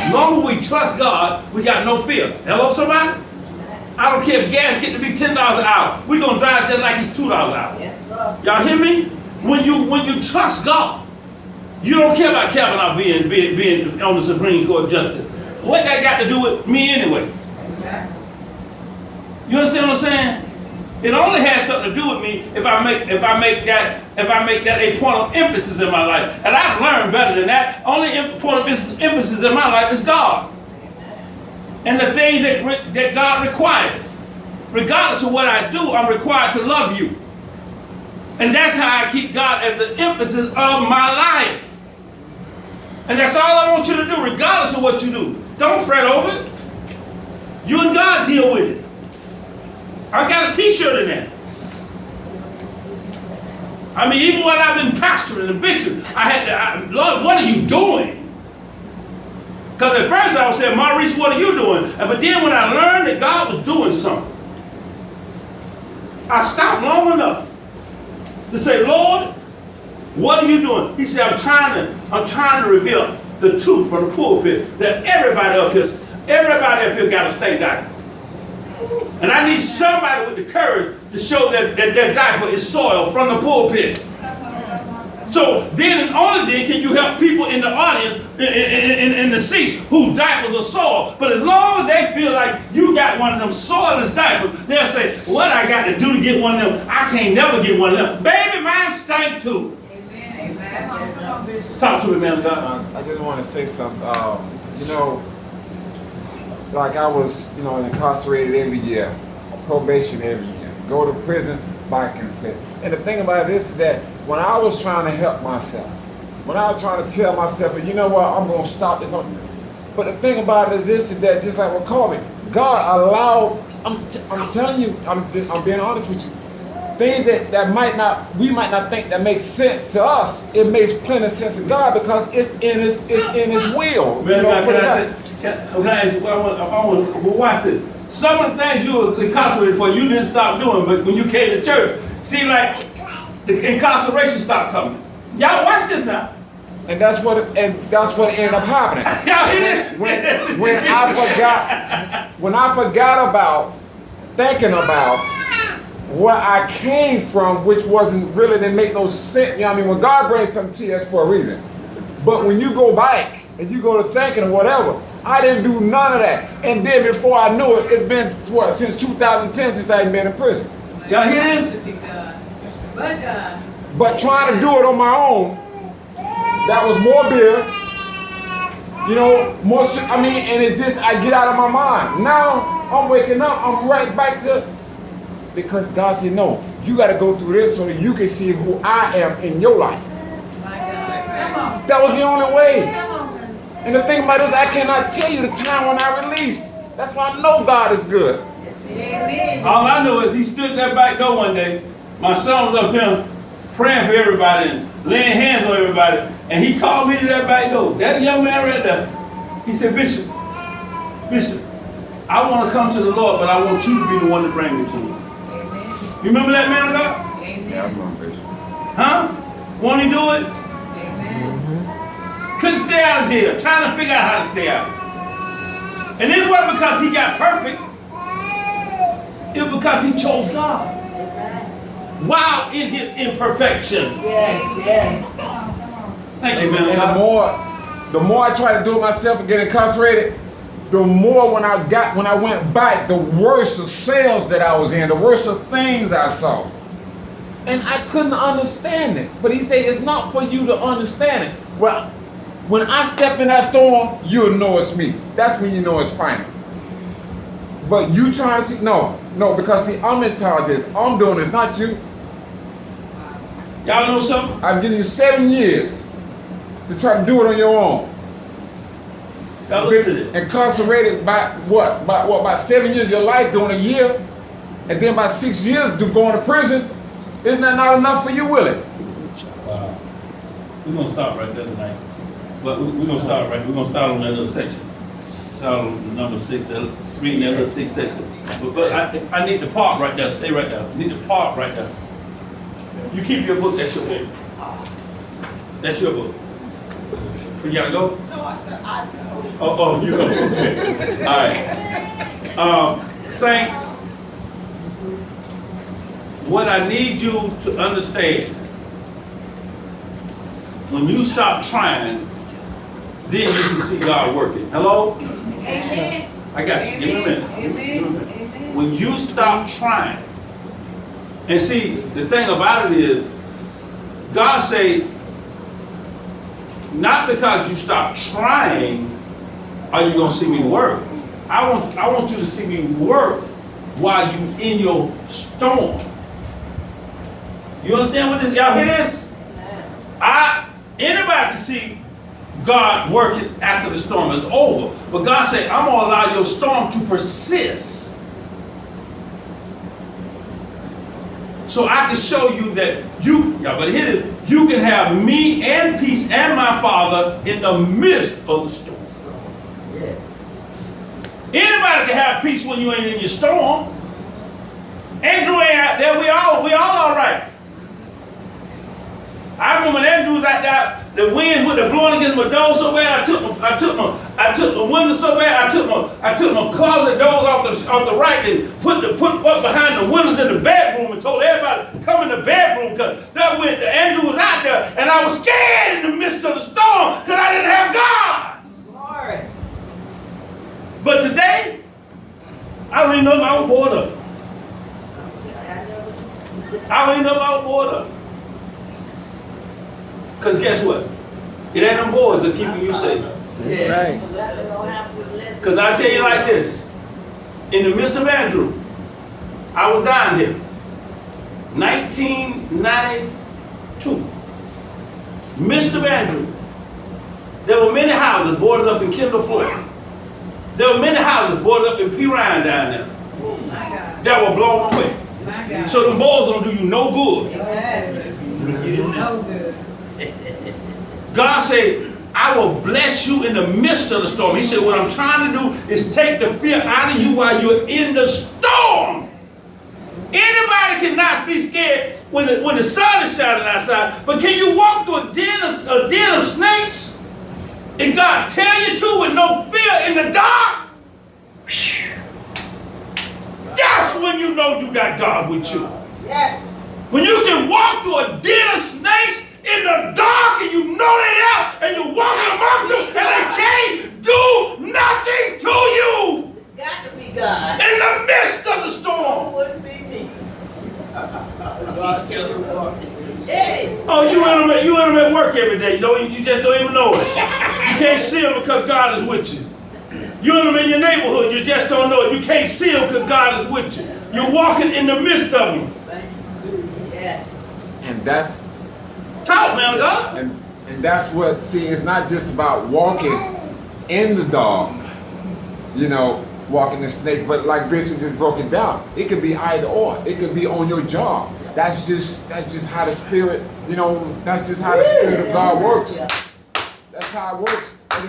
As long as we trust God, we got no fear. Hello, somebody? I don't care if gas get to be $10 an hour. We're going to drive just like it's $2 an hour. Yes, sir. Y'all hear me? When you trust God, you don't care about Kavanaugh being on the Supreme Court justice. What that got to do with me anyway? You understand what I'm saying? It only has something to do with me if I make that a point of emphasis in my life. And I've learned better than that. Only point of emphasis in my life is God. And the things that God requires. Regardless of what I do, I'm required to love you. And that's how I keep God as the emphasis of my life. And that's all I want you to do, regardless of what you do. Don't fret over it. You and God deal with it. I got a t-shirt in there. I mean, even while I've been pastoring and bishop, Lord, what are you doing? Because at first I was saying, Maurice, what are you doing? But then when I learned that God was doing something, I stopped long enough to say, Lord, what are you doing? He said, I'm trying to reveal the truth from the pulpit that everybody up here got to stay diaper. And I need somebody with the courage to show that their diaper is soiled from the pulpit. So then and only then can you help people in the audience, in the seats, whose diapers are soiled. But as long as they feel like you got one of them soilless diapers, they'll say, what I got to do to get one of them? I can't never get one of them. Baby, mine stank too. Amen. Amen. Talk to me, man of God. I just want to say something. You know, like I was, incarcerated every year, probation every year, go to prison, back in prison. And the thing about this is that when I was trying to help myself, when I was trying to tell myself, you know what, I'm going to stop this. But the thing about it is this, is that just like what called me, God allowed, I'm telling you, I'm being honest with you, things that we might not think that makes sense to us, it makes plenty sense to God because it's in His will. Man, can I ask you, I want to watch this. Some of the things you were incarcerated for, you didn't stop doing, but when you came to church, seemed like the incarceration stopped coming. Y'all watch this now. And that's what ended up happening. when I forgot about thinking about where I came from, which didn't make no sense. You know what I mean? When God brings something to you, that's for a reason. But when you go back and you go to thinking or whatever, I didn't do none of that. And then before I knew it, it's been since 2010 since I've been in prison. Y'all hear this? But trying to do it on my own, that was more beer, and it's just, I get out of my mind. Now, I'm waking up, I'm right back to, because God said, no, you got to go through this so that you can see who I am in your life. That was the only way. And the thing about it is, I cannot tell you the time when I released. That's why I know God is good. All I know is he stood at that back door one day. My son was up there praying for everybody and laying hands on everybody. And he called me to that back door. That young man right there. He said, Bishop, I want to come to the Lord, but I want you to be the one to bring me to him. You remember that man of God? Amen. Yeah, I remember, Bishop. Huh? Won't he do it? Couldn't stay out of jail, trying to figure out how to stay out. And it wasn't because he got perfect. It was because he chose God. While in his imperfection. Yes. Thank you, man. And the more I tried to do it myself and get incarcerated, the more when I went back, the worse of cells that I was in, the worse of things I saw. And I couldn't understand it. But he said, it's not for you to understand it. Well, when I step in that storm, you'll know it's me. That's when you know it's final. But you trying to see, no, because see, I'm in charge of this. I'm doing this, not you. Y'all know something? I've given you 7 years to try to do it on your own. Y'all listen to it. Incarcerated by what? By 7 years of your life, doing a year, and then by 6 years going to prison. Isn't that not enough for you, will it? Wow. We're going to stop right there tonight. But we're going to start right. We're going to start on that little section. Start on number 6, reading that little 6 section. But I need the part right there. Stay right there. I need the part right there. You keep your book. That's your book. That's your book. You gotta go? No, I said I know. Oh, you go. Okay. All right. Saints, what I need you to understand, when you stop trying, then you can see God working. Hello? Amen. I got you. Give me a minute. Amen. When you stop trying, and see, the thing about it is, God say, not because you stop trying are you gonna see me work. I want you to see me work while you in your storm. You understand what this? Y'all hear this? Anybody can see God working after the storm is over, but God said, I'm gonna allow your storm to persist, so I can show you that y'all better hear this, you can have me and peace and my Father in the midst of the storm. Yes. Anybody can have peace when you ain't in your storm. Andrew ain't out there, we all right. I remember when Andrew was out there, the winds were blowing against my door so bad, I took the window so bad, I took my closet doors off the right and put up behind the windows in the bedroom and told everybody to come in the bedroom, because that when Andrew was out there and I was scared in the midst of the storm because I didn't have God. Glory. But today, I don't even know if I was bored up. I don't even know if I was bored up. Because guess what? It ain't them boys that's keeping you safe. Yes. Because I tell you like this. In the midst of Andrew, I was down here. 1992. Midst of Andrew. There were many houses boarded up in Kendall, Florida. There were many houses boarded up in P. Ryan down there that were blown away. So them boys don't do you no good. No good. God said, I will bless you in the midst of the storm. He said, what I'm trying to do is take the fear out of you while you're in the storm. Anybody cannot be scared when the sun is shining outside, but can you walk through a den of snakes and God tell you to with no fear in the dark? That's when you know you got God with you. Yes. When you can walk through a den of snakes in the dark and you know they're there and you're walking among them and they can't do nothing to you. Got to be God. In the midst of the storm. It wouldn't be me. Hey. Oh, you in them at work every day. You just don't even know it. You can't see them because God is with you. You in them in your neighborhood. You just don't know it. You can't see them because God is with you. You're walking in the midst of them. Yes. And that's Talk, man of God. and that's what, see, it's not just about walking in the dark, walking the snake, but like Bishop just broke it down. It could be either or. It could be on your job. That's just how the Spirit, that's just how the Spirit of God works. That's how it works. And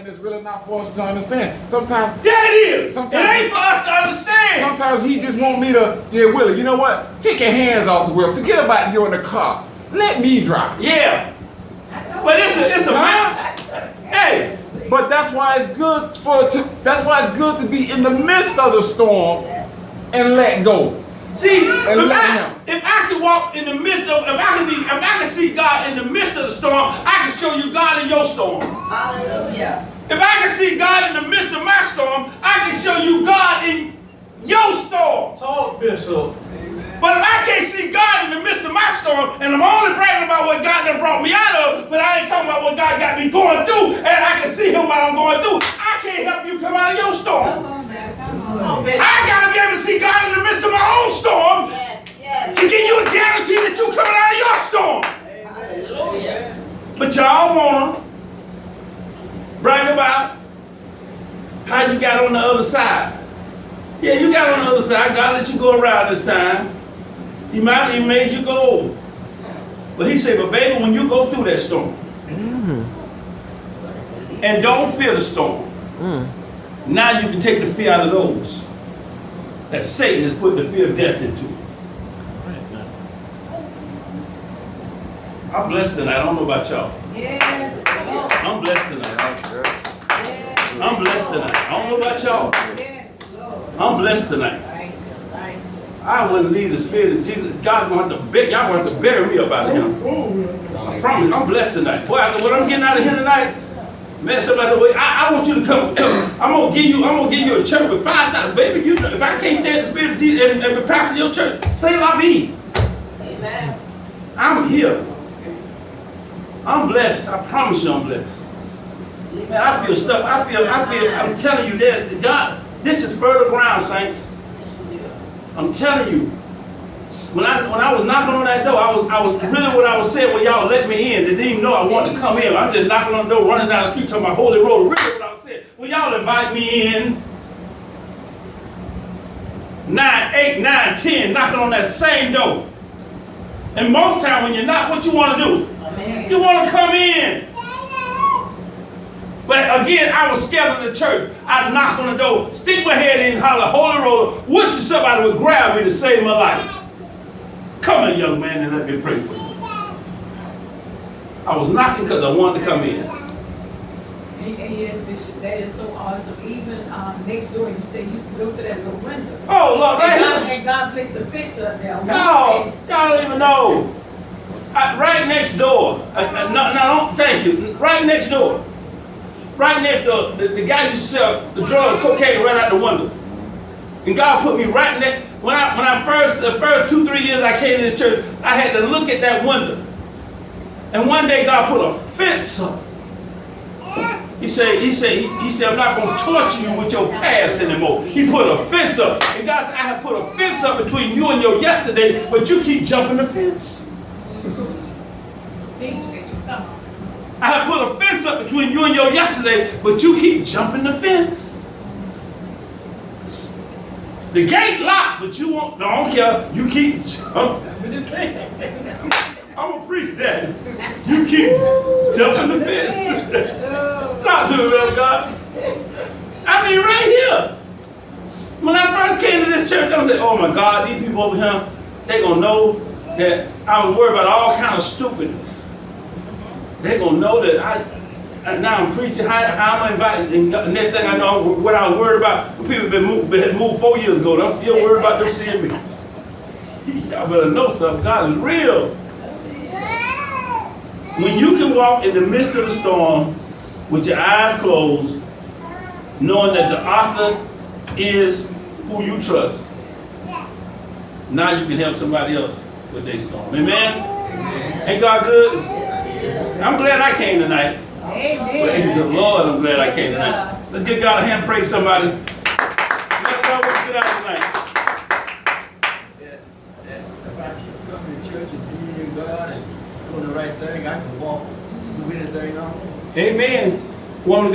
it's really not for us to understand. Sometimes That is. Sometimes- It ain't for us to understand. Sometimes he just want me to, Willie, you know what? Take your hands off the wheel. Forget about you in the car. Let me drive. Yeah. But it's a hey. But that's why it's good to be in the midst of the storm Yes. and let go. See, And let him. if I can walk in the midst of, if I can see God in the midst of the storm, I can show you God in your storm. Hallelujah. If I can see God in the midst of my storm, I can show you God in your storm. Talk, Bishop. But if I can't see God in the midst of my storm, and I'm only bragging about what God done brought me out of, but I ain't talking about what God got me going through, and I can see him while I'm going through, I can't help you come out of your storm. I gotta be able to see God in the midst of my own storm Yes. to give you a guarantee that you coming out of your storm. Hallelujah. But y'all want to brag about how you got on the other side. Yeah, you got on the other side. God let you go around this time. He might have even made you go over. But he said, but baby, when you go through that storm, and don't fear the storm, now you can take the fear out of those that Satan has put the fear of death into. I'm blessed tonight. I don't know about y'all. Yes, Lord. I'm blessed tonight. Yes, I'm blessed tonight. I don't know about y'all. yes, Lord. I'm blessed tonight. Thank you. Thank you. I wouldn't leave the spirit of Jesus. God gonna have to bury, y'all gonna have to bury me up out of him. I promise, I'm blessed tonight. Boy, what I'm getting out of here tonight, man, somebody said, well, I want you to come. I'm gonna give you a church with 5,000. Baby, you know, if I can't stand the spirit of Jesus and be pastor your church, say la vie. Amen. I'm here. I'm blessed. I promise you I'm blessed. Man, I feel stuck. I'm telling you that God, this is fertile ground, saints. I'm telling you. When I was knocking on that door, I was really what I was saying when y'all let me in. They didn't even know I wanted to come in. I'm just knocking on the door, running down the street, talking about holy road. Really what I was saying. When y'all invite me in, 9, 8, 9, 10, knocking on that same door. And most time when you're not, what you want to do? Amen. You want to come in. But again, I was scared of the church. I'd knock on the door, stick my head in, holler, holy roller, wish somebody would grab me to save my life. Come here, young man, and let me pray for you. I was knocking because I wanted to come in. And yes, Bishop, that is so awesome. Even next door, you say you used to go to that little window. Oh, Lord, right And here. God placed a fence up there. No, y'all don't even know. Right next door. No, thank you. Right next door. Right next door. The guy used to sell the drug, cocaine right out the window. And God put me right next. When the first 2-3 years I came to this church, I had to look at that window. And one day God put a fence up. He said, I'm not going to torture you with your past anymore. He put a fence up. And God said, I have put a fence up between you and your yesterday, but you keep jumping the fence. Come on. I have put a fence up between you and your yesterday, but you keep jumping the fence. The gate locked, but you won't, no, I don't care. You keep jumping the fence. I'm going to preach that. You keep jumping the fence. Talk to me, man, God. I mean, right here. When I first came to this church, I was like, oh my God, these people over here, they going to know that I was worried about all kind of stupidness. They going to know that now I'm preaching how I'm invited. And the next thing I know, what I was worried about, when people had moved 4 years ago, and I'm still worried about them seeing me. Y'all better know something. God is real. When you can walk in the midst of the storm with your eyes closed, knowing that the author is who you trust, now you can help somebody else with their storm. Amen? Ain't God good? I'm glad I came tonight. Amen. Praise the Lord, I'm glad I came tonight. Let's give God a hand, praise somebody. Let God work it out tonight. If I keep coming to church and being in God and doing the right thing, I can walk, do anything I want. Amen. Woman